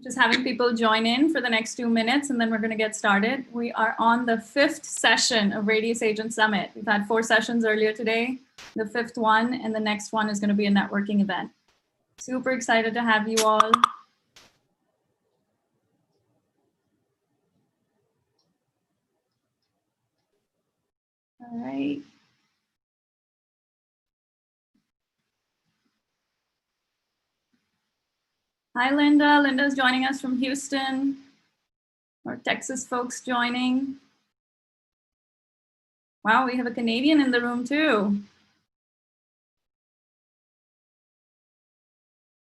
Just having people join in for the next 2 minutes, and then we're going to get started. We are on the 5th session of Radius Agent Summit. We've had 4 sessions earlier today, the 5th one, and the next one is going to be a networking event. Super excited to have you all. All right. Hi, Linda. Linda's joining us from Houston. Our Texas folks joining. Wow, we have a Canadian in the room too.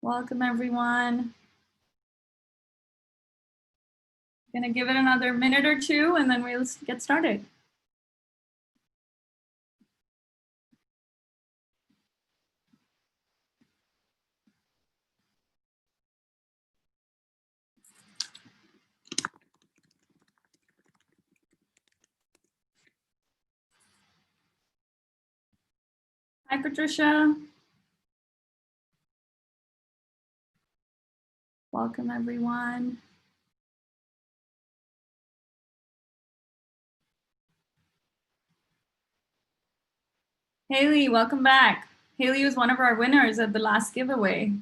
Welcome, everyone. Gonna give it another minute or two, and then we'll get started. Hi, Patricia. Welcome, everyone. Haley, welcome back. Haley was one of our winners at the last giveaway.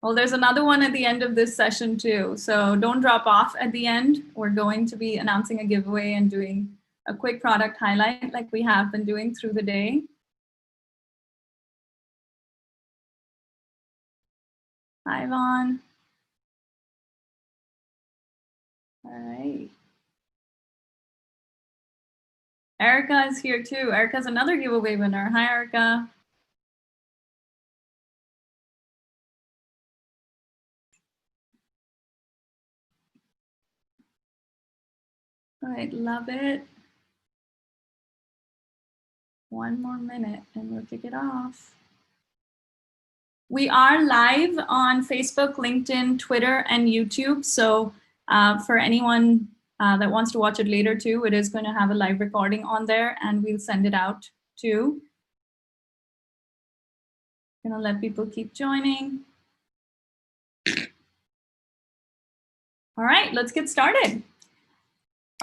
Well, there's another one at the end of this session too, so don't drop off at the end. We're going to be announcing a giveaway and doing a quick product highlight like we have been doing through the day. Hi, Vaughn. All right. Erica is here too. Erica's another giveaway winner. Hi, Erica. All right, love it. One more minute and we'll kick it off. We are live on Facebook, LinkedIn, Twitter, and YouTube. So for anyone that wants to watch it later too, it is going to have a live recording on there and we'll send it out too. Gonna let people keep joining. All right, let's get started.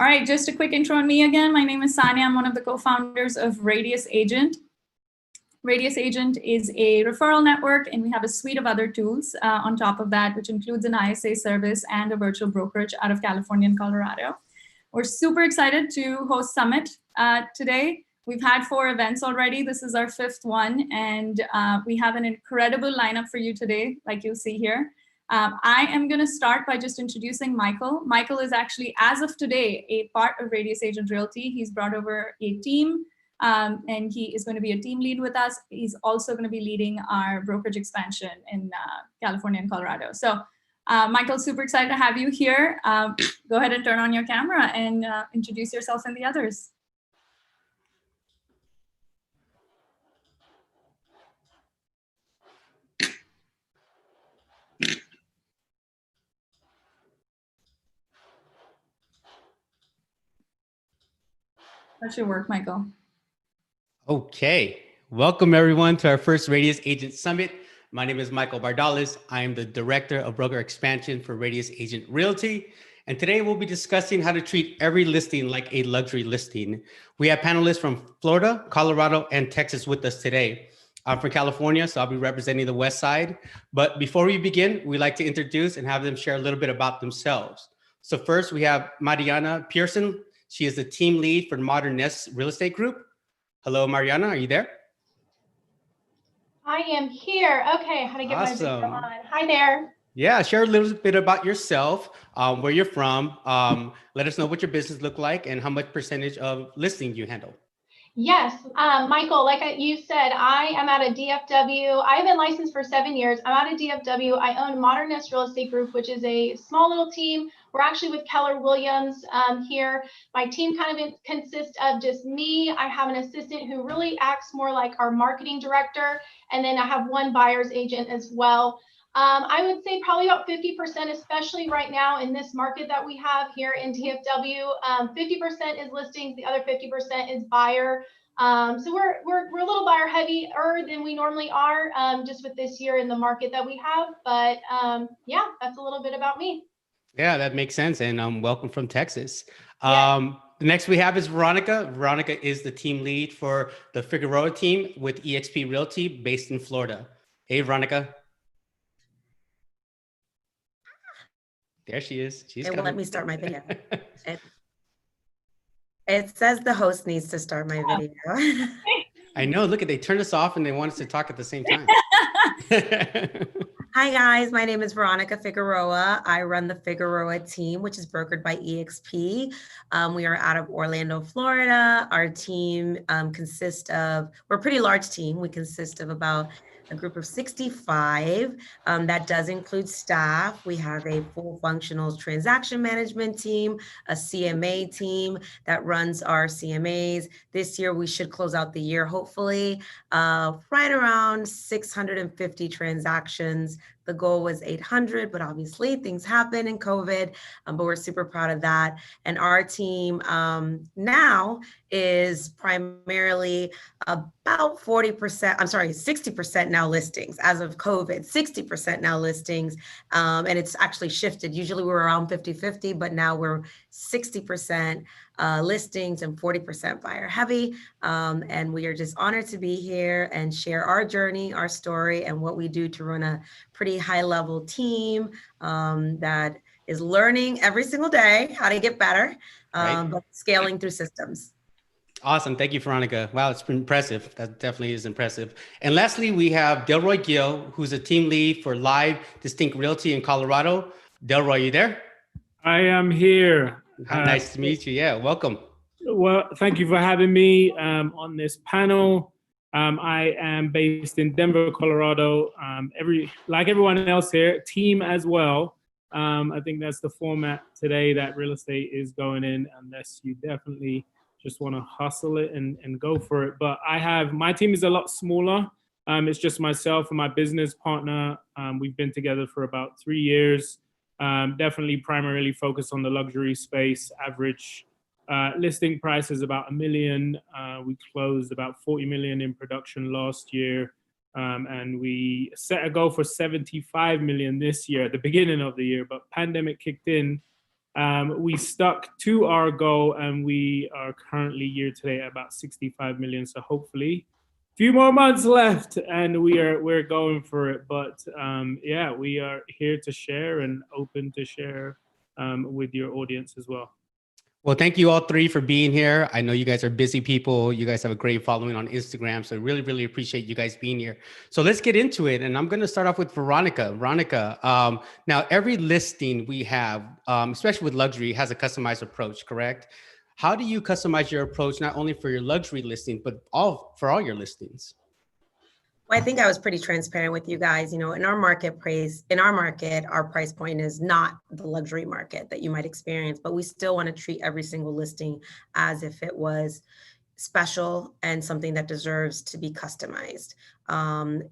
All right, just a quick intro on me again. My name is Sania. I'm one of the co-founders of Radius Agent. Radius Agent is a referral network, and we have a suite of other tools on top of that, which includes an ISA service and a virtual brokerage out of California and Colorado. We're super excited to host Summit today. We've had 4 events already. This is our 5th one, and we have an incredible lineup for you today, like you'll see here. I am going to start by just introducing Michael. Michael is actually, as of today, a part of Radius Agent Realty. He's brought over a team, and he is going to be a team lead with us. He's also going to be leading our brokerage expansion in California and Colorado. So, Michael, super excited to have you here. Go ahead and turn on your camera and introduce yourself and the others. That should work, Michael. Okay, welcome everyone to our first Radius Agent Summit. My name is Michael Bardalis. I am the Director of Broker Expansion for Radius Agent Realty. And today we'll be discussing how to treat every listing like a luxury listing. We have panelists from Florida, Colorado, and Texas with us today. I'm from California, so I'll be representing the West Side. But before we begin, we'd like to introduce and have them share a little bit about themselves. So first we have Mariana Pearson. She is the team lead for Modern Nest Real Estate Group. Hello, Mariana, are you there? I am here. Okay, how to get my video on. Hi there. Yeah, share a little bit about yourself, where you're from. Let us know what your business look like and how much percentage of listings you handle. Yes, Michael, like you said, I am at a DFW. I have been licensed for 7 years. I'm at a DFW. I own Modern Nest Real Estate Group, which is a small little team. We're actually with Keller Williams here. My team kind of consists of just me. I have an assistant who really acts more like our marketing director. And then I have one buyer's agent as well. I would say probably about 50%, especially right now in this market that we have here in DFW. 50% is listings, the other 50% is buyer. So we're a little buyer heavier than we normally are, just with this year in the market that we have. But yeah, that's a little bit about me. Yeah, that makes sense. And welcome from Texas. Yes. The next we have is Veronica. Veronica is the team lead for the Figueroa team with eXp Realty based in Florida. Hey, Veronica. There she is. She's It won't coming. let me start my video. It says the host needs to start my video. I know. Look, they turned us off and they want us to talk at the same time. Hi guys, my name is Veronica Figueroa. I run the Figueroa team, which is brokered by eXp. We are out of Orlando, Florida. Our team consists of, we're a pretty large team. We consist of about a group of 65. That does include staff. We have a full functional transaction management team, a CMA team that runs our CMAs. This year, we should close out the year, hopefully, right around 650 transactions. The goal was 800, but obviously things happen in COVID, but we're super proud of that. And our team now is primarily about 40%, I'm sorry, 60% now listings as of COVID, 60% now listings. And it's actually shifted. Usually we're around 50-50, but now we're 60% listings and 40% buyer heavy. And we are just honored to be here and share our journey, our story, and what we do to run a pretty high level team that is learning every single day how to get better, but scaling through systems. Awesome. Thank you, Veronica. Wow, it's been impressive. That definitely is impressive. And lastly, we have Delroy Gill, who's a team lead for Live Distinct Realty in Colorado. Delroy, you there? I am here. Nice to meet you. Yeah, welcome. Well, thank you for having me on this panel. I am based in Denver, Colorado. Like everyone else here, team as well. I think that's the format today that real estate is going in, unless you definitely just want to hustle it and go for it. But my team is a lot smaller. It's just myself and my business partner. We've been together for about 3 years. Definitely primarily focused on the luxury space. Average listing price is about $1 million. We closed about 40 million in production last year. And we set a goal for 75 million this year at the beginning of the year, but pandemic kicked in. We stuck to our goal and we are currently year to date at about 65 million. So hopefully a few more months left and we're going for it. But yeah, we are here to share and open to share with your audience as well. Well, thank you all three for being here. I know you guys are busy people. You guys have a great following on Instagram. So really, really appreciate you guys being here. So let's get into it. And I'm going to start off with Veronica. Veronica, now every listing we have, especially with luxury, has a customized approach, correct? How do you customize your approach, not only for your luxury listing, but for all your listings? Well, I think I was pretty transparent with you guys. You know, in our market, our price point is not the luxury market that you might experience, but we still want to treat every single listing as if it was special and something that deserves to be customized.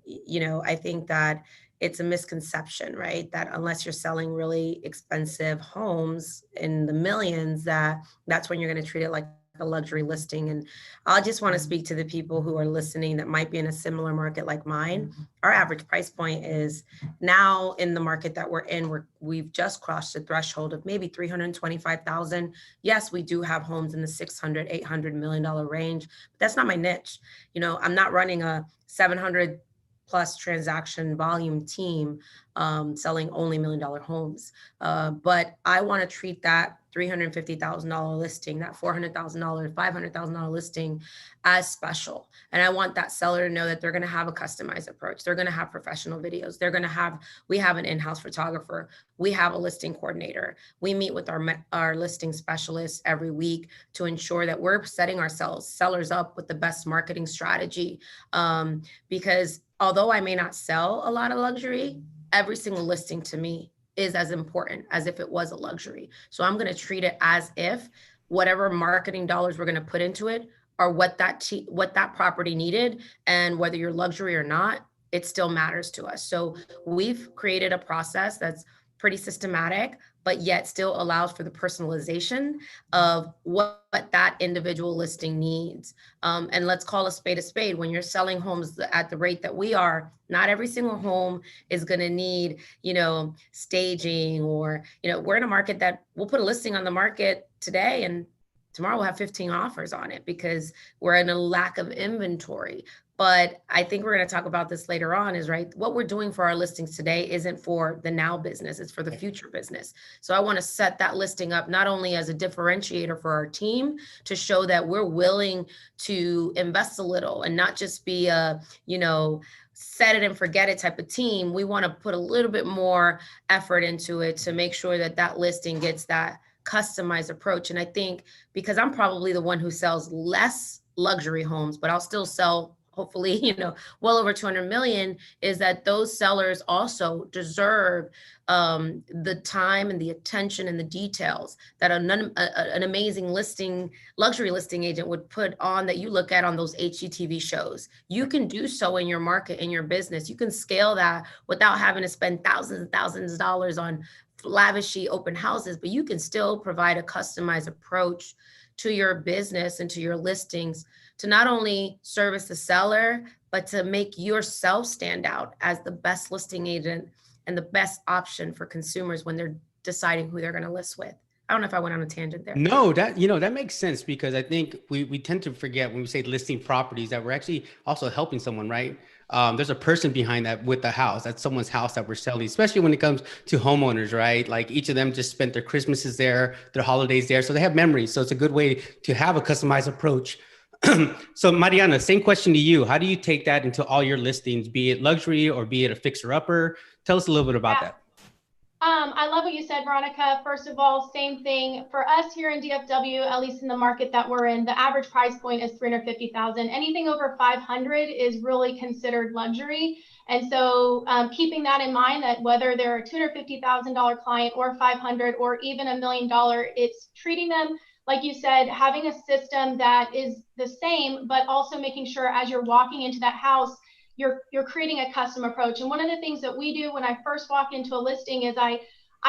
You know, I think that it's a misconception, right? That unless you're selling really expensive homes in the millions, that's when you're going to treat it like a luxury listing. And I just want to speak to the people who are listening that might be in a similar market like mine. Our average price point is now in the market that we're in, we've just crossed the threshold of maybe 325,000. Yes, we do have homes in the 600, $800 million range, but that's not my niche. You know, I'm not running a 700 plus transaction volume team selling only $1 million homes. But I want to treat that $350,000 listing, that $400,000, $500,000 listing as special. And I want that seller to know that they're going to have a customized approach. They're going to have professional videos. We have an in-house photographer. We have a listing coordinator. We meet with our listing specialists every week to ensure that we're setting sellers up with the best marketing strategy. Because although I may not sell a lot of luxury, every single listing to me is as important as if it was a luxury. So I'm going to treat it as if whatever marketing dollars we're going to put into it are what that property needed. And whether you're luxury or not, it still matters to us. So we've created a process that's pretty systematic, but yet still allows for the personalization of what that individual listing needs. And let's call a spade. When you're selling homes at the rate that we are, not every single home is going to need, staging, or, we're in a market that we'll put a listing on the market today and tomorrow we'll have 15 offers on it because we're in a lack of inventory. But I think we're going to talk about this later on, is right. What we're doing for our listings today isn't for the now business, it's for the future business. So I want to set that listing up not only as a differentiator for our team to show that we're willing to invest a little and not just be a, set it and forget it type of team. We want to put a little bit more effort into it to make sure that that listing gets that customized approach. And I think because I'm probably the one who sells less luxury homes, but I'll still sell hopefully, well over 200 million, is that those sellers also deserve the time and the attention and the details that an amazing luxury listing agent would put on, that you look at on those HGTV shows. You can do so in your market, in your business. You can scale that without having to spend thousands and thousands of dollars on lavishy open houses, but you can still provide a customized approach to your business and to your listings to not only service the seller, but to make yourself stand out as the best listing agent and the best option for consumers when they're deciding who they're going to list with. I don't know if I went on a tangent there. No, that makes sense, because I think we tend to forget when we say listing properties that we're actually also helping someone, right? There's a person behind that with the house. That's someone's house that we're selling, especially when it comes to homeowners, right? Like each of them just spent their Christmases there, their holidays there. So they have memories. So it's a good way to have a customized approach. So Mariana, same question to you. How do you take that into all your listings, be it luxury or be it a fixer upper? Tell us a little bit about that. I love what you said, Veronica. First of all, same thing for us here in DFW, at least in the market that we're in, the average price point is $350,000. Anything over 500 is really considered luxury. And so keeping that in mind, that whether they're a $250,000 client or 500 or even $1 million, it's treating them, like you said, having a system that is the same, but also making sure as you're walking into that house, you're creating a custom approach. And one of the things that we do when I first walk into a listing is I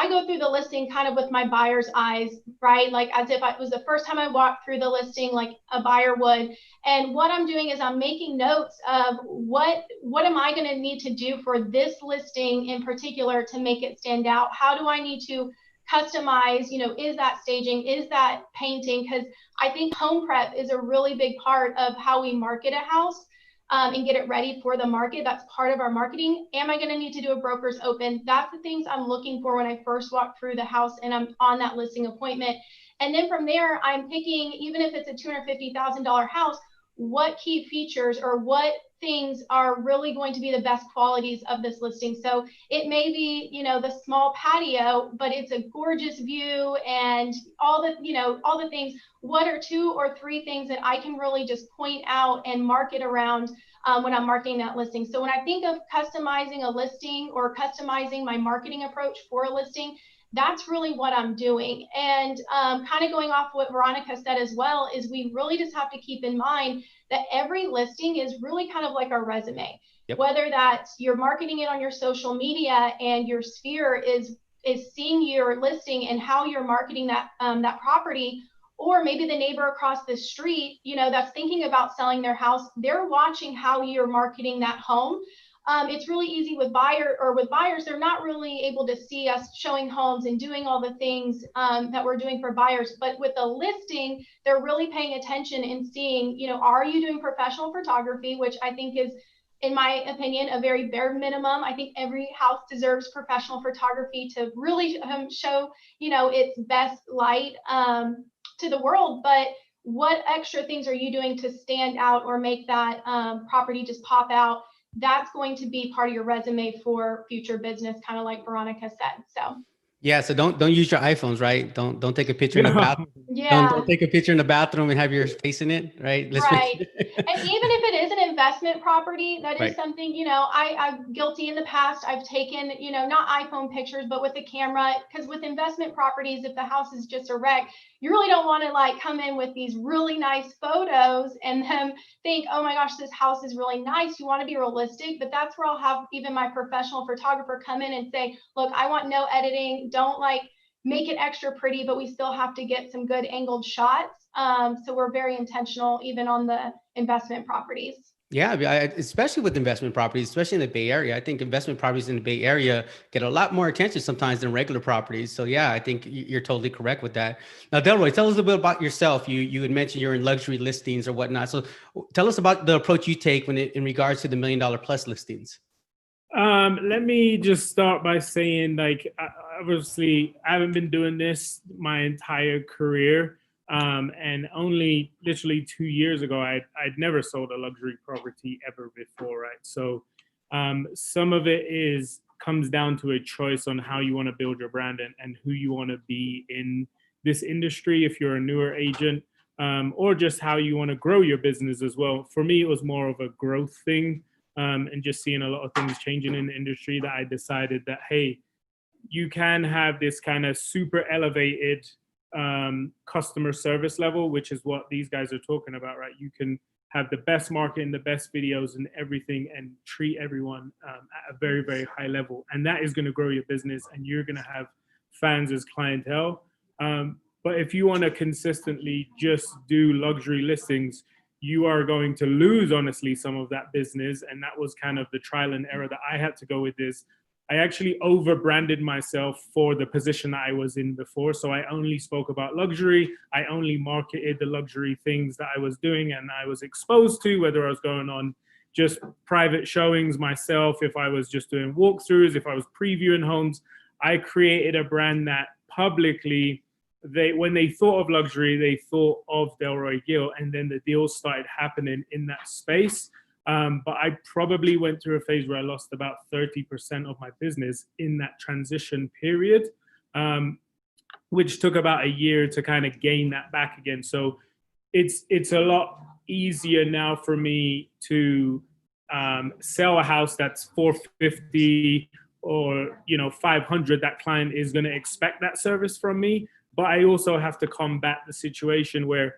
go through the listing kind of with my buyer's eyes, right? Like as if it was the first time I walked through the listing, like a buyer would. And what I'm doing is I'm making notes of what am I going to need to do for this listing in particular to make it stand out? How do I need to customize, is that staging, is that painting? Because I think home prep is a really big part of how we market a house. And get it ready for the market. That's part of our marketing. Am I going to need to do a broker's open? That's the things I'm looking for when I first walk through the house and I'm on that listing appointment. And then from there, I'm picking, even if it's a $250,000 house, what key features or what things are really going to be the best qualities of this listing. So it may be, the small patio, but it's a gorgeous view and all the things. What are 2 or 3 things that I can really just point out and market around when I'm marketing that listing? So when I think of customizing a listing or customizing my marketing approach for a listing, that's really what I'm doing. And kind of going off what Veronica said as well, is we really just have to keep in mind that every listing is really kind of like our resume. Yep. Whether that's you're marketing it on your social media and your sphere is seeing your listing and how you're marketing that that property, or maybe the neighbor across the street, that's thinking about selling their house, they're watching how you're marketing that home. It's really easy with buyers, they're not really able to see us showing homes and doing all the things that we're doing for buyers. But with a listing, they're really paying attention and seeing, are you doing professional photography, which I think is, in my opinion, a very bare minimum. I think every house deserves professional photography to really show, its best light to the world. But what extra things are you doing to stand out or make that property just pop out? That's going to be part of your resume for future business, kind of like Veronica said. So yeah, so don't use your iPhones, right? Don't take a picture in the bathroom. Yeah. Don't take a picture in the bathroom and have your face in it, right? Right. And even if it is an investment property, that is something, I'm guilty in the past. I've taken, not iPhone pictures, but with a camera, because with investment properties, if the house is just a wreck, you really don't want to like come in with these really nice photos and then think, oh my gosh, this house is really nice. You want to be realistic, but that's where I'll have even my professional photographer come in and say, look, I want no editing. Don't like make it extra pretty, but we still have to get some good angled shots. So we're very intentional even on the investment properties. Yeah, especially with investment properties, especially in the Bay Area. I think investment properties in the Bay Area get a lot more attention sometimes than regular properties. So yeah, I think you're totally correct with that. Now, Delroy, tell us a bit about yourself. You had mentioned you're in luxury listings or whatnot. So tell us about the approach you take in regards to the $1 million plus listings. Let me just start by saying, like, obviously, I haven't been doing this my entire career. And only literally 2 years ago, I'd never sold a luxury property ever before, right? So some of it comes down to a choice on how you want to build your brand and who you want to be in this industry if you're a newer agent, or just how you want to grow your business as well. For me, it was more of a growth thing, and just seeing a lot of things changing in the industry that I decided that, hey, you can have this kind of super elevated customer service level, which is what these guys are talking about, right? You can have the best marketing, the best videos and everything, and treat everyone at a very, very high level. And that is going to grow your business, and you're going to have fans as clientele. But if you want to consistently just do luxury listings, you are going to lose, honestly, some of that business. And that was kind of the trial and error that I had to go with this. I actually over-branded myself for the position that I was in before. So I only spoke about luxury. I only marketed the luxury things that I was doing and I was exposed to, whether I was going on just private showings myself, if I was just doing walkthroughs, if I was previewing homes. I created a brand that publicly, when they thought of luxury, they thought of Delroy Gill, and then the deals started happening in that space. But I probably went through a phase where I lost about 30% of my business in that transition period, which took about a year to kind of gain that back again. So it's a lot easier now for me to sell a house that's $450 or 500. That client is going to expect that service from me. But I also have to combat the situation where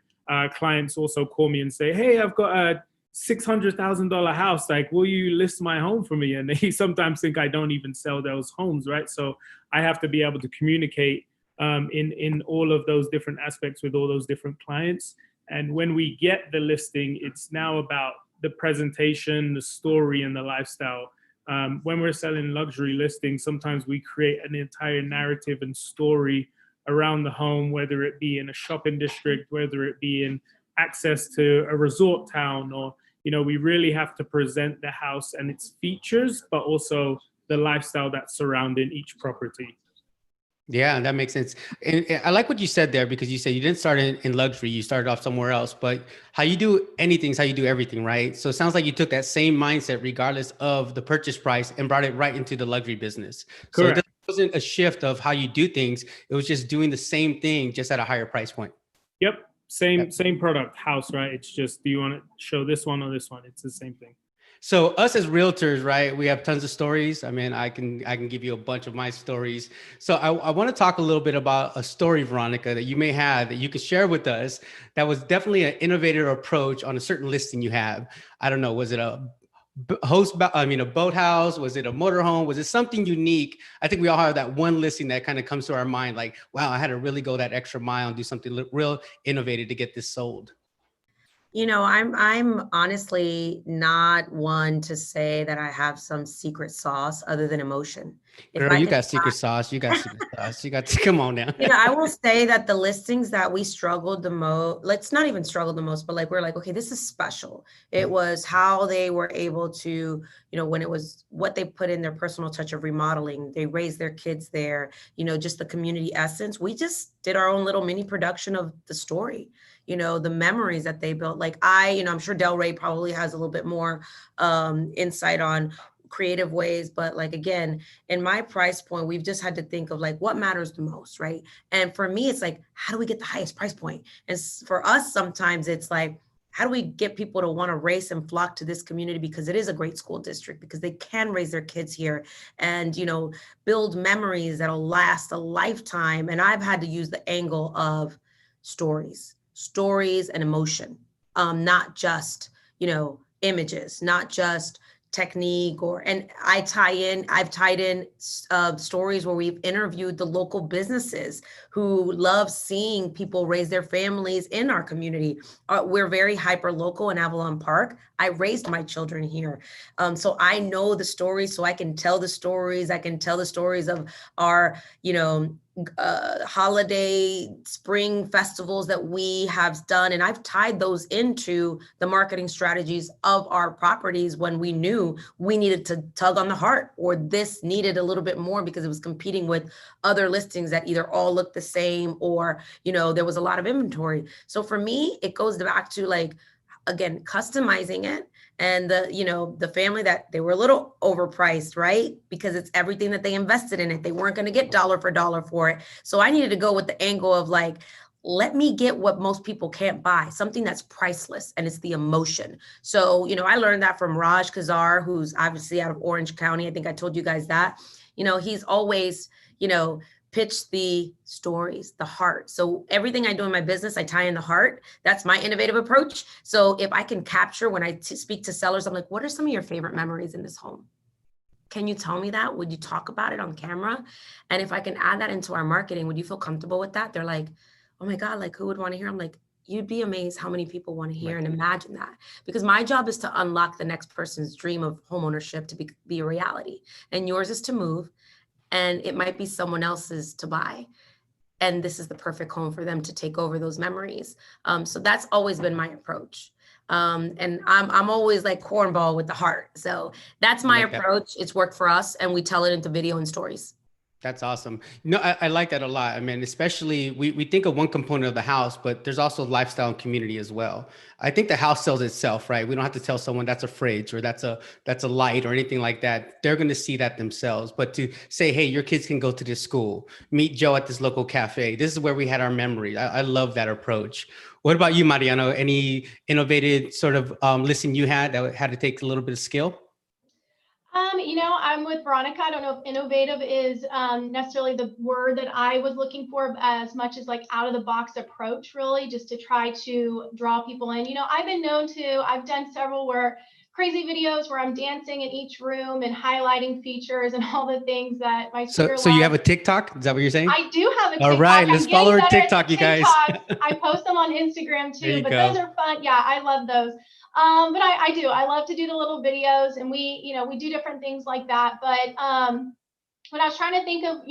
clients also call me and say, hey, I've got a $600,000 house. Like, will you list my home for me? And they sometimes think I don't even sell those homes, right? So I have to be able to communicate in all of those different aspects with all those different clients. And when we get the listing, it's now about the presentation, the story, and the lifestyle. When we're selling luxury listings, sometimes we create an entire narrative and story around the home, whether it be in a shopping district, whether it be in access to a resort town, or, we really have to present the house and its features, but also the lifestyle that's surrounding each property. Yeah, that makes sense. And I like what you said there, because you said you didn't start in luxury, you started off somewhere else, but how you do anything is how you do everything, right? So it sounds like you took that same mindset regardless of the purchase price and brought it right into the luxury business. Correct. So it wasn't a shift of how you do things. It was just doing the same thing, just at a higher price point. Yep. Same product, house, right? It's just, do you want to show this one or this one? It's the same thing. So us as realtors, right, we have tons of stories. I mean, I can give you a bunch of my stories. So I want to talk a little bit about a story, Veronica, that you may have that you could share with us that was definitely an innovative approach on a certain listing you have. I don't know, was it a boathouse? Was it a motorhome? Was it something unique? I think we all have that one listing that kind of comes to our mind, like, wow, I had to really go that extra mile and do something real innovative to get this sold. I'm honestly not one to say that I have some secret sauce other than emotion. Girl, you got secret sauce. You got secret sauce. You got to come on now. I will say that the listings that we struggled the most, let's not even struggle the most, but like, we're like, okay, this is special. It was how they were able to, when it was what they put in their personal touch of remodeling, they raised their kids there, just the community essence. We just did our own little mini production of the story. The memories that they built. Like I'm sure Delroy probably has a little bit more insight on creative ways, but like, again, in my price point, we've just had to think of like what matters the most, right? And for me, it's like, how do we get the highest price point? And for us, sometimes it's like, how do we get people to want to race and flock to this community, because it is a great school district, because they can raise their kids here and, build memories that'll last a lifetime. And I've had to use the angle of stories and emotion, not just, images, not just technique and I've tied in stories where we've interviewed the local businesses who love seeing people raise their families in our community. We're very hyper local in Avalon Park. I raised my children here. So I know the stories, so I can tell the stories. I can tell the stories of our, holiday spring festivals that we have done. And I've tied those into the marketing strategies of our properties when we knew we needed to tug on the heart, or this needed a little bit more because it was competing with other listings that either all looked the same or, there was a lot of inventory. So for me, it goes back to again, customizing it. And the family that they were a little overpriced, right? Because it's everything that they invested in it. They weren't going to get dollar for dollar for it. So I needed to go with the angle of let me get what most people can't buy, something that's priceless, and it's the emotion. So, I learned that from Raj Kazar, who's obviously out of Orange County. I think I told you guys that, he's always, pitch the stories, the heart. So everything I do in my business, I tie in the heart. That's my innovative approach. So if I can capture when I speak to sellers, I'm like, what are some of your favorite memories in this home? Can you tell me that? Would you talk about it on camera? And if I can add that into our marketing, would you feel comfortable with that? They're like, oh my God, who would want to hear? I'm like, you'd be amazed how many people want to hear and imagine that. Because my job is to unlock the next person's dream of homeownership to be a reality. And yours is to move. And it might be someone else's to buy. And this is the perfect home for them to take over those memories. So that's always been my approach. And I'm always cornball with the heart. So that's my approach. It's worked for us, and we tell it into video and stories. That's awesome. I like that a lot. I mean, especially we think of one component of the house, but there's also lifestyle and community as well. I think the house sells itself, right? We don't have to tell someone that's a fridge or that's a light or anything like that. They're going to see that themselves. But to say, hey, your kids can go to this school, meet Joe at this local cafe. This is where we had our memories. I love that approach. What about you, Mariano? Any innovative sort of listing you had that had to take a little bit of skill? I'm with Veronica. I don't know if innovative is necessarily the word that I was looking for, as much as out of the box approach, really, just to try to draw people in. I've done several crazy videos where I'm dancing in each room and highlighting features and all the things that my So you have a TikTok? Is that what you're saying? I do have a TikTok. All right, let's follow her TikTok, you guys. I post them on Instagram too, but those are fun. Yeah, I love those. But I do. I love to do the little videos, and we do different things like that. But when I was trying to think of,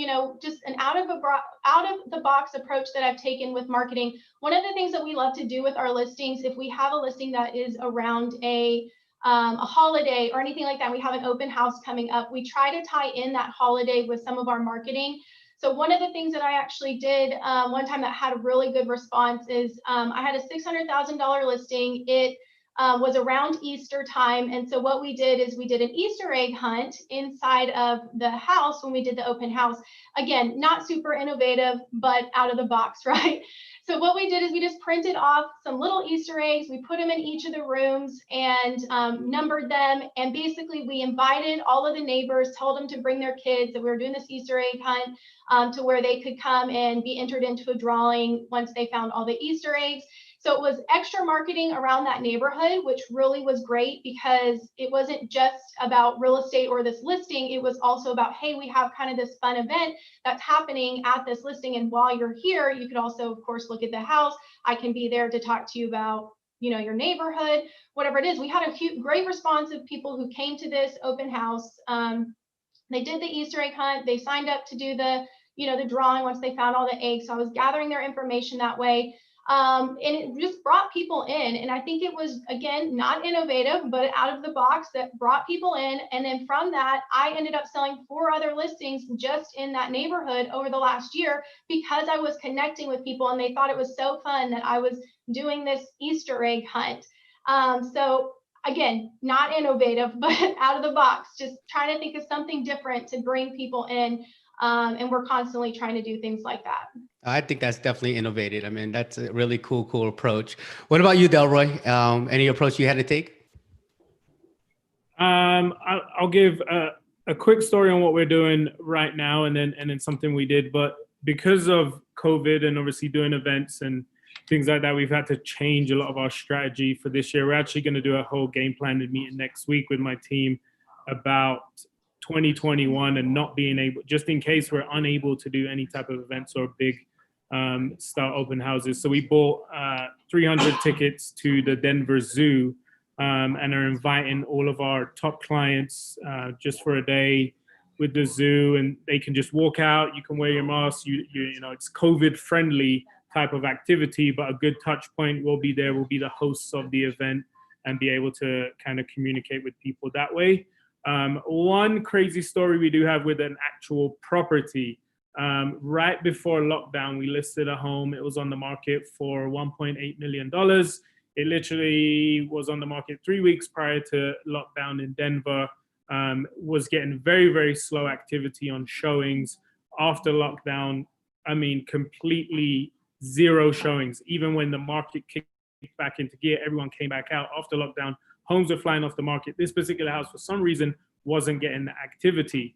just an out of the box approach that I've taken with marketing, one of the things that we love to do with our listings, if we have a listing that is around a holiday or anything like that, we have an open house coming up, we try to tie in that holiday with some of our marketing. So one of the things that I actually did one time that had a really good response is I had a $600,000 listing. It was around Easter time. And so what we did is we did an Easter egg hunt inside of the house when we did the open house. Again, not super innovative, but out of the box, right? So what we did is we just printed off some little Easter eggs. We put them in each of the rooms and numbered them. And basically we invited all of the neighbors, told them to bring their kids, that we were doing this Easter egg hunt to where they could come and be entered into a drawing once they found all the Easter eggs. So it was extra marketing around that neighborhood, which really was great because it wasn't just about real estate or this listing. It was also about, hey, we have kind of this fun event that's happening at this listing. And while you're here, you could also, of course, look at the house. I can be there to talk to you about, your neighborhood, whatever it is. We had a great response of people who came to this open house. They did the Easter egg hunt. They signed up to do the drawing once they found all the eggs. So I was gathering their information that way. And it just brought people in. And I think it was, again, not innovative, but out of the box that brought people in. And then from that, I ended up selling 4 other listings just in that neighborhood over the last year because I was connecting with people and they thought it was so fun that I was doing this Easter egg hunt. So again, not innovative, but out of the box, just trying to think of something different to bring people in. And we're constantly trying to do things like that. I think that's definitely innovative. I mean, that's a really cool approach. What about you, Delroy? Any approach you had to take? I'll give a quick story on what we're doing right now, and then something we did. But because of COVID and obviously doing events and things like that. We've had to change a lot of our strategy for this year. We're actually going to do a whole game plan meeting next week with my team about 2021 and not being able, just in case we're unable to do any type of events or big start open houses. So we bought 300 tickets to the Denver Zoo and are inviting all of our top clients just for a day with the zoo, and they can just walk out. You can wear your mask. You know, it's COVID friendly type of activity, but a good touch point will be there. We'll be the hosts of the event and be able to kind of communicate with people that way. One crazy story we do have with an actual property. Right before lockdown, we listed a home. It was on the market for $1.8 million. It literally was on the market 3 weeks prior to lockdown in Denver. Was getting very, very slow activity on showings. After lockdown, I mean, completely zero showings. Even when the market kicked back into gear, everyone came back out. After lockdown, homes were flying off the market. This particular house, for some reason, wasn't getting the activity.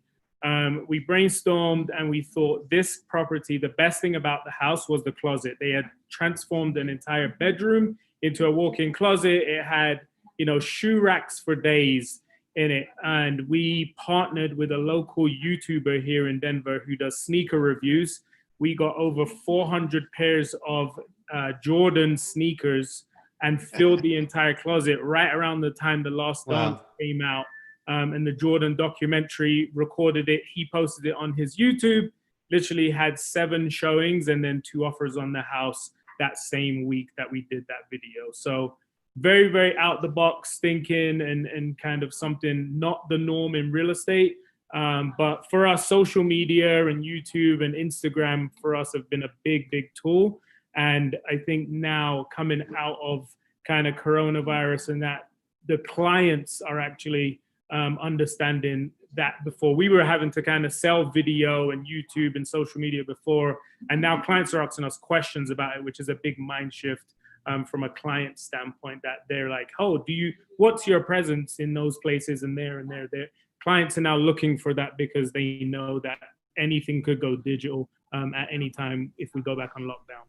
We brainstormed and we thought this property, the best thing about the house was the closet. They had transformed an entire bedroom into a walk-in closet. It had, you know, shoe racks for days in it. And we partnered with a local YouTuber here in Denver who does sneaker reviews. We got over 400 pairs of Jordan sneakers and filled the entire closet right around the time The Last Dance came out. And the Jordan documentary, recorded it. He posted it on his YouTube, literally had 7 showings and then 2 offers on the house that same week that we did that video. So very, very out the box thinking and kind of something not the norm in real estate. But for us, social media and YouTube and Instagram for us have been a big, big tool. And I think now coming out of kind of coronavirus and that, the clients are actually understanding that. Before we were having to kind of sell video and YouTube and social media before, and now clients are asking us questions about it, which is a big mind shift from a client standpoint, that they're like, oh, what's your presence in those places and there and there. Clients are now looking for that because they know that anything could go digital at any time if we go back on lockdown.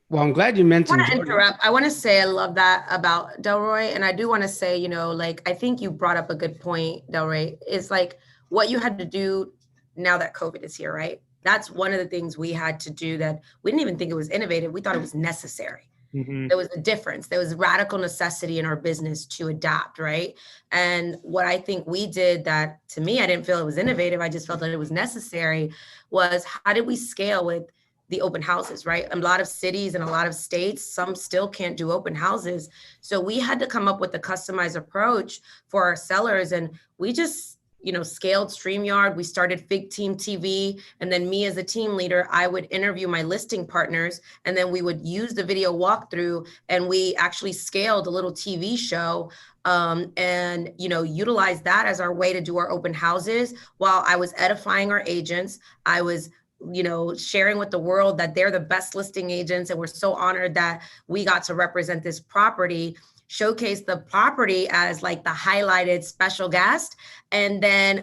Well, I'm glad you mentioned. I want to interrupt. I want to say I love that about Delroy. And I do want to say, you know, like, I think you brought up a good point, Delroy. It's like what you had to do now that COVID is here, right? That's one of the things we had to do that we didn't even think it was innovative. We thought it was necessary. Mm-hmm. There was a difference. There was radical necessity in our business to adapt, right? And what I think we did that, to me, I didn't feel it was innovative. I just felt that it was necessary, was how did we scale with the open houses, right? A lot of cities and a lot of states, some still can't do open houses. So we had to come up with a customized approach for our sellers. And we just, you know, scaled StreamYard. We started Fig Team TV. And then me as a team leader, I would interview my listing partners, and then we would use the video walkthrough, and we actually scaled a little TV show and, you know, utilize that as our way to do our open houses while I was edifying our agents. I was, you know, sharing with the world that they're the best listing agents. And we're so honored that we got to represent this property, showcase the property as like the highlighted special guest. And then,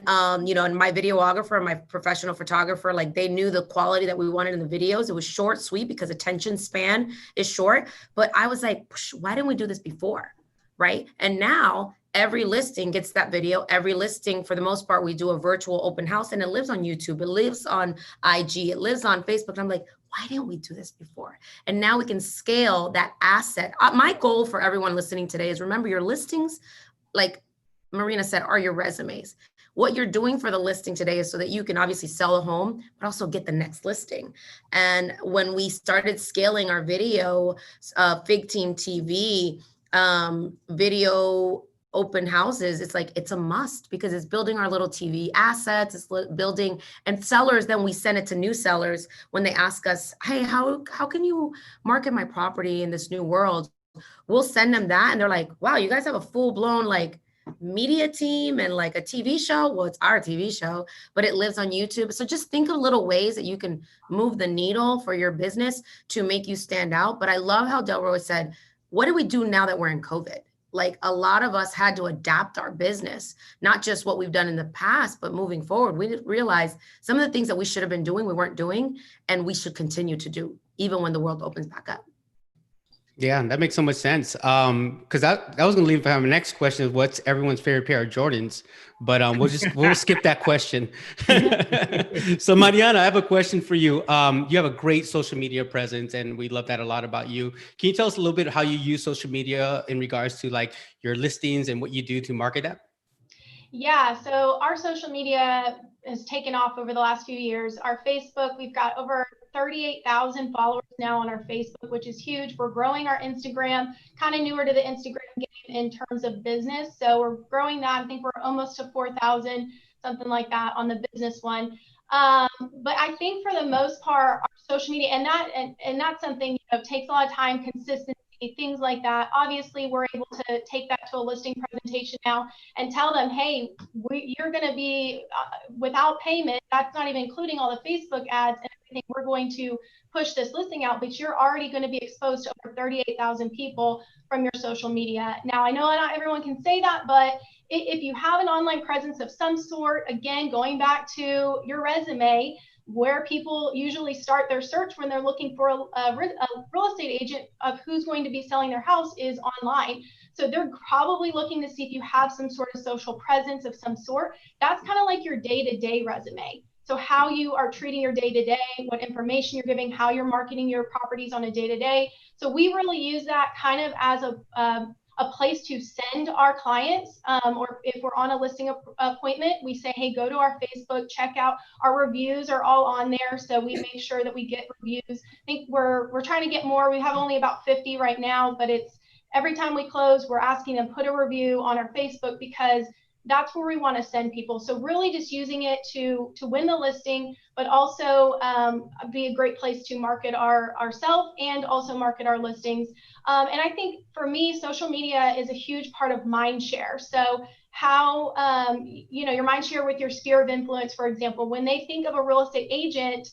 you know, and my videographer, my professional photographer, like they knew the quality that we wanted in the videos. It was short, sweet, because attention span is short. But I was like, why didn't we do this before? Right. And now every listing gets that video. Every listing, for the most part, we do a virtual open house, and it lives on YouTube. It lives on IG. It lives on Facebook. And I'm like, why didn't we do this before? And now we can scale that asset. My goal for everyone listening today is, remember, your listings, like Marina said, are your resumes. What you're doing for the listing today is so that you can obviously sell a home, but also get the next listing. And when we started scaling our video, Fig Team TV, video open houses, it's like, it's a must, because it's building our little TV assets, it's building, and sellers, then we send it to new sellers when they ask us, hey, how can you market my property in this new world? We'll send them that, and they're like, wow, you guys have a full-blown like media team and like a TV show. Well, it's our TV show, but it lives on YouTube. So just think of little ways that you can move the needle for your business to make you stand out. But I love how Delroy said, what do we do now that we're in COVID? Like, a lot of us had to adapt our business, not just what we've done in the past, but moving forward. We realized some of the things that we should have been doing, we weren't doing, and we should continue to do even when the world opens back up. Yeah, that makes so much sense. Because that was gonna leave my next question is what's everyone's favorite pair of Jordans, but we'll skip that question. So Mariana, I have a question for you. You have a great social media presence, and we love that a lot about you. Can you tell us a little bit how you use social media in regards to like your listings and what you do to market that? Yeah, so our social media has taken off over the last few years. Our Facebook, we've got over 38,000 followers now on our Facebook, which is huge. We're growing our Instagram, kind of newer to the Instagram game in terms of business. So we're growing that. I think we're almost to 4,000, something like that on the business one. But I think for the most part, our social media, and that's something, takes a lot of time, consistency, things like that. Obviously, we're able to take that to a listing presentation now and tell them, hey, you're going to be without payment. That's not even including all the Facebook ads and everything. We're going to push this listing out, but you're already going to be exposed to over 38,000 people from your social media. Now, I know not everyone can say that, but if you have an online presence of some sort, again, going back to your resume, where people usually start their search when they're looking for a real estate agent of who's going to be selling their house is online. So they're probably looking to see if you have some sort of social presence of some sort. That's kind of like your day-to-day resume. So how you are treating your day-to-day, what information you're giving, how you're marketing your properties on a day-to-day. So we really use that kind of as a place to send our clients, or if we're on a listing appointment, we say, hey, go to our Facebook, check out our reviews are all on there. So we make sure that we get reviews. I think we're trying to get more. We have only about 50 right now, but it's every time we close, we're asking them put a review on our Facebook because that's where we want to send people. So really just using it to win the listing, but also be a great place to market ourselves and also market our listings. And I think for me, social media is a huge part of mind share. So how, your mind share with your sphere of influence, for example, when they think of a real estate agent,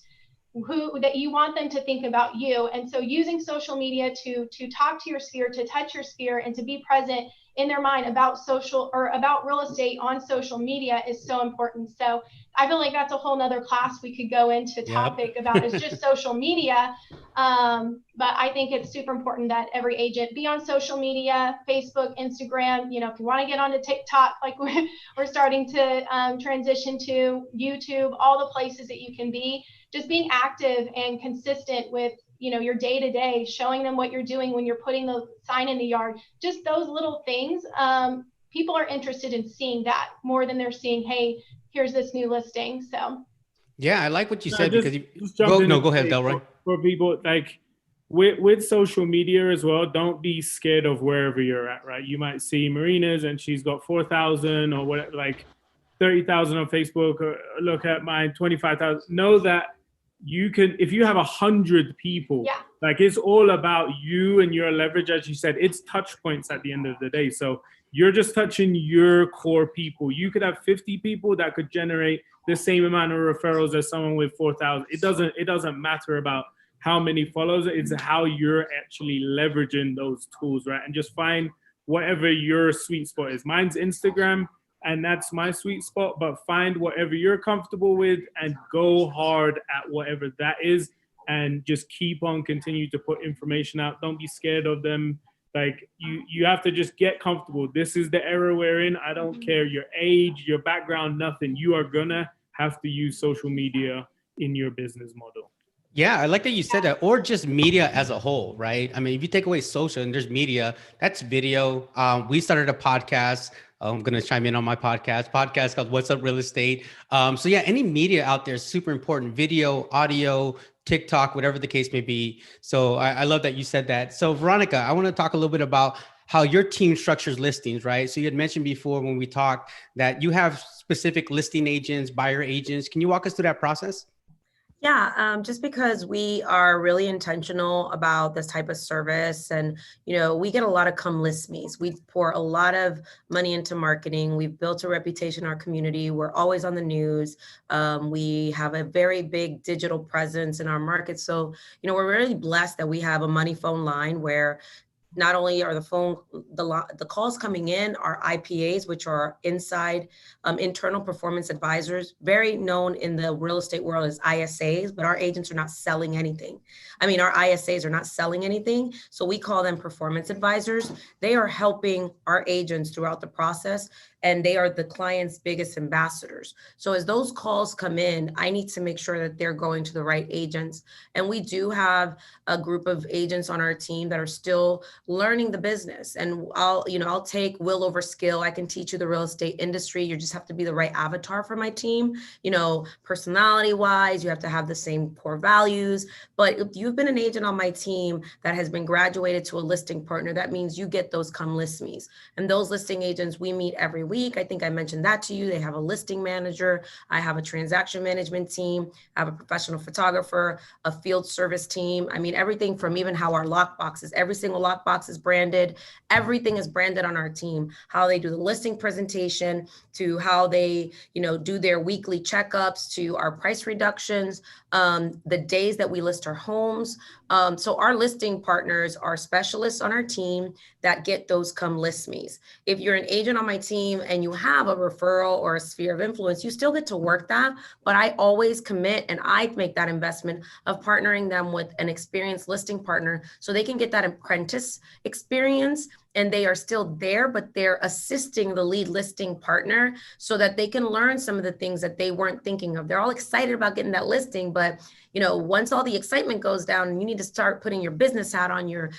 that you want them to think about you. And so using social media to talk to your sphere, to touch your sphere, and to be present in their mind about social or about real estate on social media is so important. So I feel like that's a whole nother class we could go into topic about is just social media. But I think it's super important that every agent be on social media, Facebook, Instagram, if you want to get onto TikTok, like we're starting to transition to YouTube, all the places that you can be, just being active and consistent with your day-to-day, showing them what you're doing when you're putting the sign in the yard, just those little things. People are interested in seeing that more than they're seeing, hey, here's this new listing. So yeah, I like what you said go ahead, Delroy. For people like with social media as well, don't be scared of wherever you're at, right? You might see Marina's and she's got 4,000 or whatever, like 30,000 on Facebook, or look at mine, 25,000. Know that you can, if you have 100 people, like it's all about you and your leverage. As you said, it's touch points at the end of the day. So you're just touching your core people. You could have 50 people that could generate the same amount of referrals as someone with 4,000. It doesn't matter about how many followers. It's how you're actually leveraging those tools, right? And just find whatever your sweet spot is. Mine's Instagram, and that's my sweet spot, but find whatever you're comfortable with and go hard at whatever that is, and just keep on continue to put information out. Don't be scared of them. Like you have to just get comfortable. This is the era we're in. I don't care your age, your background, nothing. You are gonna have to use social media in your business model. Yeah, I like that you said that, or just media as a whole, right? I mean, if you take away social and there's media, that's video. We started a podcast. I'm going to chime in on my podcast called What's Up Real Estate. So yeah, any media out there is super important. Video, audio, TikTok, whatever the case may be. So I love that you said that. So Veronica, I want to talk a little bit about how your team structures listings, right? So you had mentioned before when we talked that you have specific listing agents, buyer agents. Can you walk us through that process? Yeah, just because we are really intentional about this type of service, and we get a lot of come list me's. We pour a lot of money into marketing. We've built a reputation in our community. We're always on the news. We have a very big digital presence in our market. So, we're really blessed that we have a money phone line where not only are the calls coming in are IPAs, which are internal performance advisors, very known in the real estate world as ISAs, but our agents are not selling anything. I mean, our ISAs are not selling anything. So we call them performance advisors. They are helping our agents throughout the process, and they are the client's biggest ambassadors. So as those calls come in, I need to make sure that they're going to the right agents. And we do have a group of agents on our team that are still learning the business. And I'll take will over skill. I can teach you the real estate industry. You just have to be the right avatar for my team. Personality wise, you have to have the same core values. But if you've been an agent on my team that has been graduated to a listing partner, that means you get those come list me's. And those listing agents, we meet every week. I think I mentioned that to you. They have a listing manager. I have a transaction management team. I have a professional photographer, a field service team. I mean, everything from even how our lockboxes, every single lockbox is branded. Everything is branded on our team, how they do the listing presentation, to how they, do their weekly checkups, to our price reductions, the days that we list our homes. So our listing partners are specialists on our team that get those come list me's. If you're an agent on my team and you have a referral or a sphere of influence, you still get to work that. But I always commit, and I make that investment of partnering them with an experienced listing partner so they can get that apprentice experience. And they are still there, but they're assisting the lead listing partner so that they can learn some of the things that they weren't thinking of. They're all excited about getting that listing, but once all the excitement goes down and you need to start putting your business hat on, your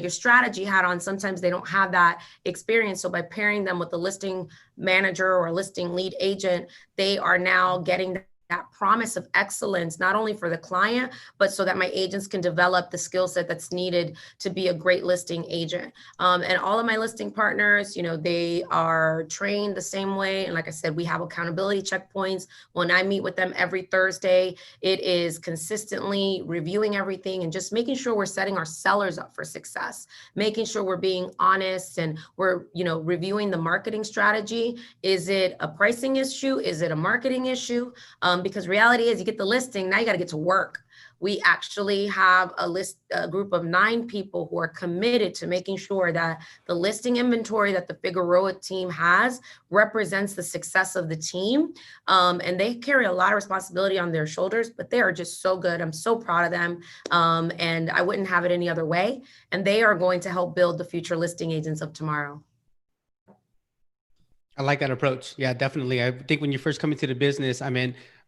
strategy hat on, sometimes they don't have that experience. So by pairing them with a listing manager or a listing lead agent, they are now getting that promise of excellence, not only for the client, but so that my agents can develop the skill set that's needed to be a great listing agent. And all of my listing partners, they are trained the same way. And like I said, we have accountability checkpoints. When I meet with them every Thursday, it is consistently reviewing everything and just making sure we're setting our sellers up for success, making sure we're being honest and we're, reviewing the marketing strategy. Is it a pricing issue? Is it a marketing issue? Because reality is you get the listing, now you got to get to work. We actually have a group of 9 people who are committed to making sure that the listing inventory that the Figueroa team has represents the success of the team. And they carry a lot of responsibility on their shoulders, but they are just so good. I'm so proud of them. And I wouldn't have it any other way. And they are going to help build the future listing agents of tomorrow. I like that approach. Yeah, definitely. I think when you first come into the business,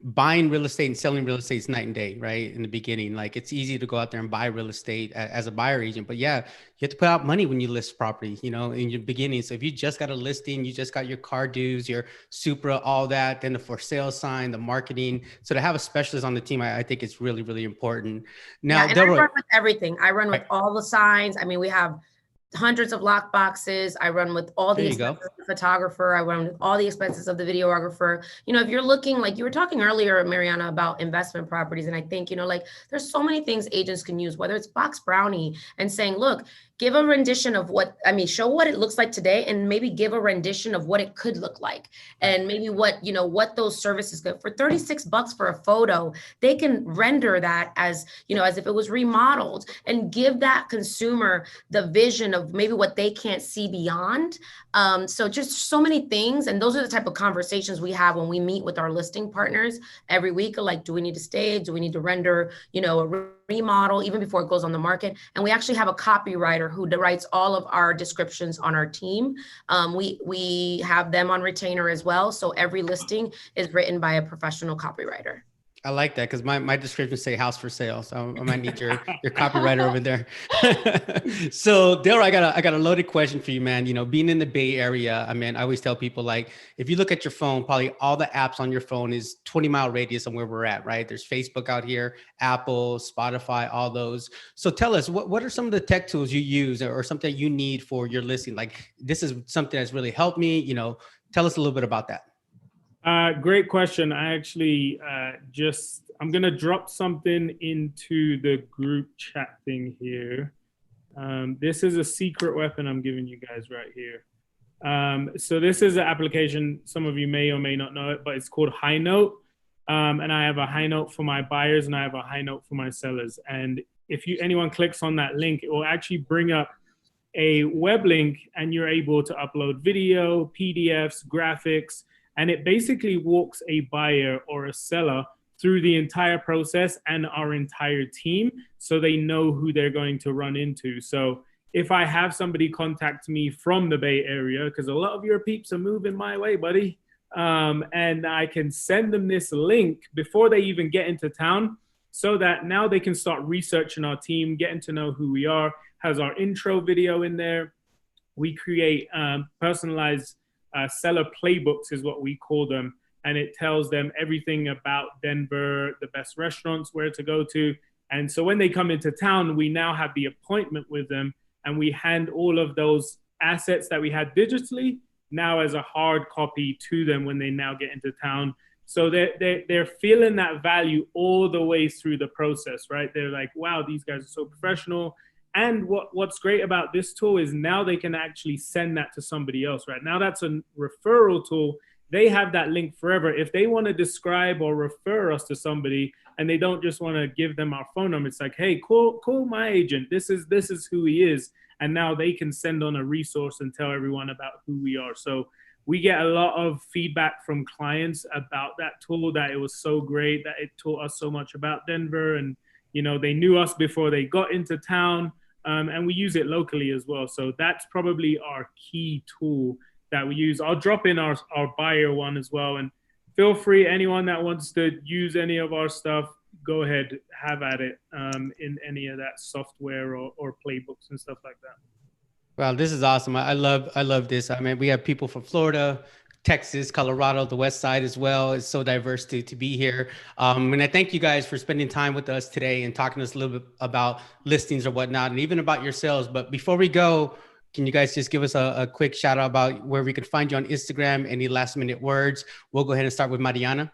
buying real estate and selling real estate is night and day, right? In the beginning, like it's easy to go out there and buy real estate as a buyer agent, but yeah, you have to put out money when you list property, in your beginning. So if you just got a listing, you just got your car dues, your Supra, all that, then the for sale sign, the marketing. So to have a specialist on the team, I think it's really, really important. Now, and Delroy, I run with everything. I run with all the signs. We have hundreds of lock boxes. I run with all the expenses of the photographer. I run with all the expenses of the videographer. If you're looking, like you were talking earlier, Mariana, about investment properties. And I think, there's so many things agents can use, whether it's Box Brownie and saying, look, give a rendition of show what it looks like today and maybe give a rendition of what it could look like. And maybe what those services go for. $36 for a photo, they can render that as if it was remodeled and give that consumer the vision of maybe what they can't see beyond. So just so many things. And those are the type of conversations we have when we meet with our listing partners every week. Like, do we need to stage? Do we need to render, a remodel even before it goes on the market? And we actually have a copywriter who writes all of our descriptions on our team. We have them on retainer as well. So every listing is written by a professional copywriter. I like that because my descriptions say house for sale. So I might need your copywriter over there. So Delroy, I got a loaded question for you, man. Being in the Bay Area, I always tell people, like, if you look at your phone, probably all the apps on your phone is 20-mile radius on where we're at, right? There's Facebook out here, Apple, Spotify, all those. So tell us, what are some of the tech tools you use or something you need for your listing? Like, this is something that's really helped me, tell us a little bit about that. Great question. I actually I'm going to drop something into the group chat thing here. This is a secret weapon I'm giving you guys right here. So this is an application. Some of you may or may not know it, but it's called High Note. And I have a High Note for my buyers and I have a High Note for my sellers. And if anyone clicks on that link, it will actually bring up a web link and you're able to upload video, PDFs, graphics, and it basically walks a buyer or a seller through the entire process and our entire team, so they know who they're going to run into. So if I have somebody contact me from the Bay Area, because a lot of your peeps are moving my way, buddy, and I can send them this link before they even get into town, so that now they can start researching our team, getting to know who we are. Has our intro video in there. We create personalized seller playbooks is what we call them. And it tells them everything about Denver, the best restaurants, where to go to. And so when they come into town, we now have the appointment with them, and we hand all of those assets that we had digitally now as a hard copy to them when they now get into town. So they're feeling that value all the way through the process, right? They're like, wow, these guys are so professional. And what's great about this tool is now they can actually send that to somebody else, right? Now that's a referral tool. They have that link forever. If they want to describe or refer us to somebody and they don't just want to give them our phone number, it's like, hey, call my agent. This is who he is. And now they can send on a resource and tell everyone about who we are. So we get a lot of feedback from clients about that tool, that it was so great, that it taught us so much about Denver. And, you know, they knew us before they got into town. And we use it locally as well. So that's probably our key tool that we use. I'll drop in our buyer one as well. And feel free, anyone that wants to use any of our stuff, go ahead, have at it in any of that software or playbooks and stuff like that. Wow, this is awesome. I love this. I mean, we have people from Florida, Texas, Colorado, the West Side as well. It's so diverse to be here. And I thank you guys for spending time with us today and talking to us a little bit about listings or whatnot, and even about yourselves. But before we go, can you guys just give us a quick shout out about where we could find you on Instagram? Any last minute words? We'll go ahead and start with Mariana.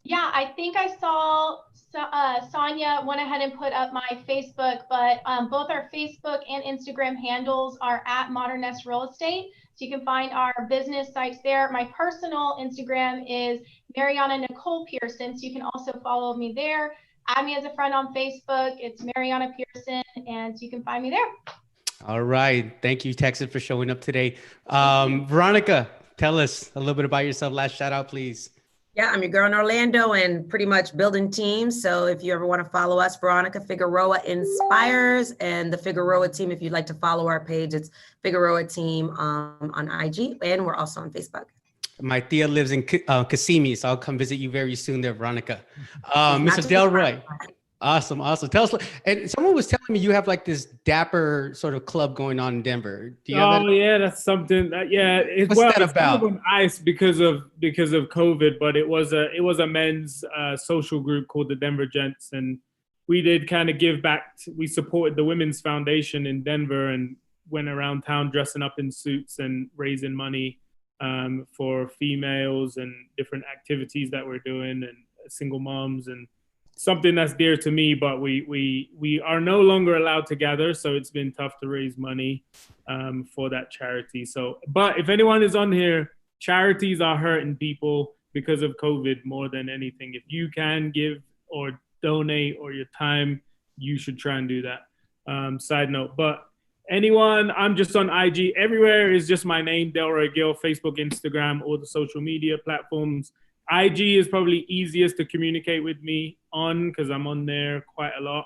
Yeah, I think I saw Sonia went ahead and put up my Facebook, but both our Facebook and Instagram handles are at Modern Nest Real Estate. So you can find our business sites there. My personal Instagram is Mariana Nicole Pearson. So you can also follow me there. Add me as a friend on Facebook. It's Mariana Pearson, and so you can find me there. All right. Thank you, Texas, for showing up today. Veronica, tell us a little bit about yourself. Last shout out, please. Yeah, I'm your girl in Orlando and pretty much building teams. So if you ever want to follow us, Veronica Figueroa Inspires, and the Figueroa team, if you'd like to follow our page, it's Figueroa Team on IG, and we're also on Facebook. My tia lives in Kissimmee, so I'll come visit you very soon there, Veronica. Mr. Delroy. Awesome. Tell us, and someone was telling me you have like this dapper sort of club going on in Denver. Do you have that? Yeah, that's something. What's that about? Kind of on ice because of COVID, but it was a men's social group called the Denver Gents, and we did kind of give back. We supported the Women's Foundation in Denver and went around town dressing up in suits and raising money for females and different activities that we're doing, and single moms, and something that's dear to me. But we are no longer allowed to gather, so it's been tough to raise money for that charity. So, but if anyone is on here, charities are hurting people because of COVID more than anything. If you can give or donate or your time, you should try and do that. Side note, but anyone, I'm just on IG. Everywhere is just my name, Delroy Gill, Facebook, Instagram, all the social media platforms. IG is probably easiest to communicate with me on because I'm on there quite a lot.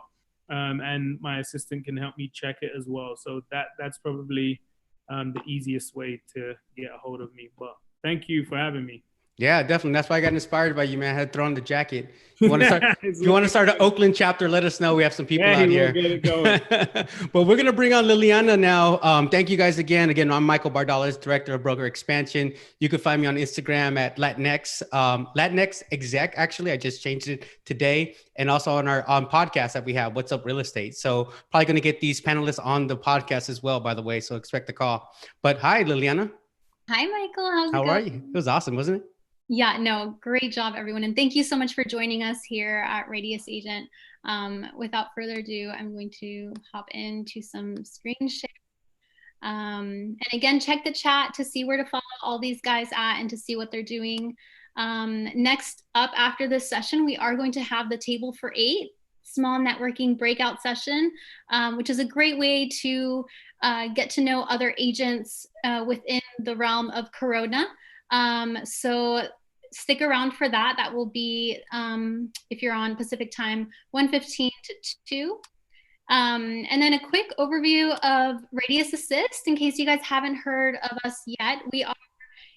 And my assistant can help me check it as well. So that's probably the easiest way to get a hold of me. But thank you for having me. Yeah, definitely. That's why I got inspired by you, man. I had to throw on the jacket. You want to start? You want to start an Oakland chapter? Let us know. We have some people out here. We'll get it going. But we're gonna bring on Liliana now. Thank you guys again. Again, I'm Michael Bardalis, Director of Broker Expansion. You can find me on Instagram at Latinx, Latinx Exec. Actually, I just changed it today, and also on our podcast that we have, What's Up Real Estate. So probably gonna get these panelists on the podcast as well, by the way. So expect the call. But hi, Liliana. Hi, Michael. How's it going? How are you? It was awesome, wasn't it? Yeah, no, great job, everyone. And thank you so much for joining us here at Radius Agent. Without further ado, I'm going to hop into some screen share. And again, check the chat to see where to follow all these guys at and to see what they're doing. Next up after this session, we are going to have the Table for 8. small networking breakout session, which is a great way to get to know other agents within the realm of Corona. So stick around for that. That will be, if you're on Pacific time, 1:15 to 2. And then a quick overview of Radius Assist, in case you guys haven't heard of us yet. We are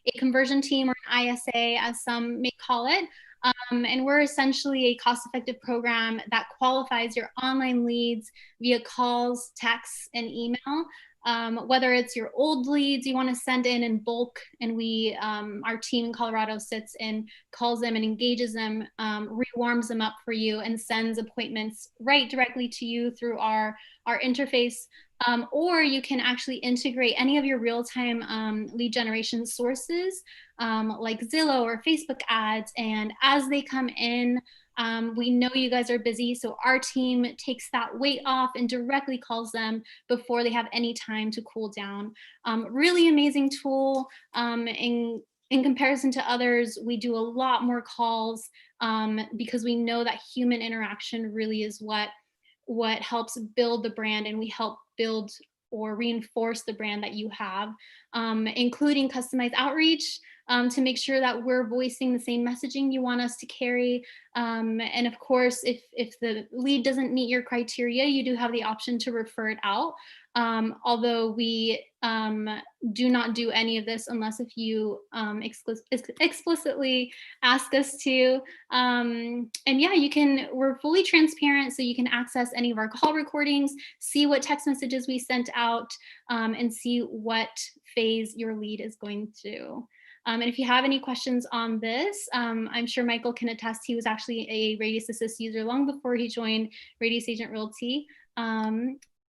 a conversion team, or an ISA, as some may call it. And we're essentially a cost-effective program that qualifies your online leads via calls, texts, and email. Whether it's your old leads you want to send in bulk, and our team in Colorado sits and calls them and engages them, rewarms them up for you, and sends appointments right directly to you through our interface. Or you can actually integrate any of your real-time lead generation sources, like Zillow or Facebook ads, and as they come in, we know you guys are busy, so our team takes that weight off and directly calls them before they have any time to cool down. Really amazing tool. In comparison to others, we do a lot more calls because we know that human interaction really is what helps build the brand, and we help build or reinforce the brand that you have, including customized outreach to make sure that we're voicing the same messaging you want us to carry. And of course, if the lead doesn't meet your criteria, you do have the option to refer it out. Although we do not do any of this unless if you explicitly ask us to. And yeah, we're fully transparent, so you can access any of our call recordings, see what text messages we sent out, and see what phase your lead is going through. And if you have any questions on this, I'm sure Michael can attest. He was actually a Radius Assist user long before he joined Radius Agent Realty.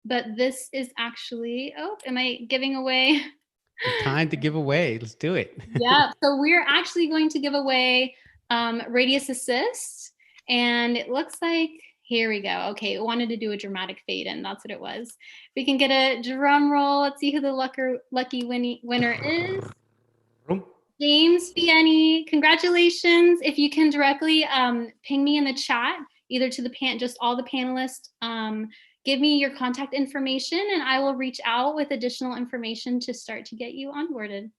But this is actually, oh, am I giving away? Time to give away. Let's do it. Yeah, so we're actually going to give away Radius Assist. And it looks like, here we go. Okay, I wanted to do a dramatic fade in. That's what it was. We can get a drum roll. Let's see who the lucky winner is. James Fieni, congratulations. If you can directly ping me in the chat, either to just all the panelists, give me your contact information and I will reach out with additional information to start to get you onboarded.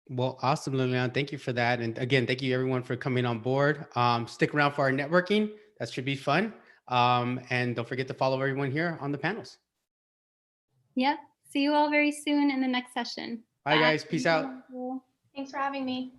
Well, awesome, Lilian. Thank you for that. And again, thank you everyone for coming on board. Stick around for our networking. That should be fun. And don't forget to follow everyone here on the panels. Yep. See you all very soon in the next session. Bye guys. Peace out. Thanks for having me.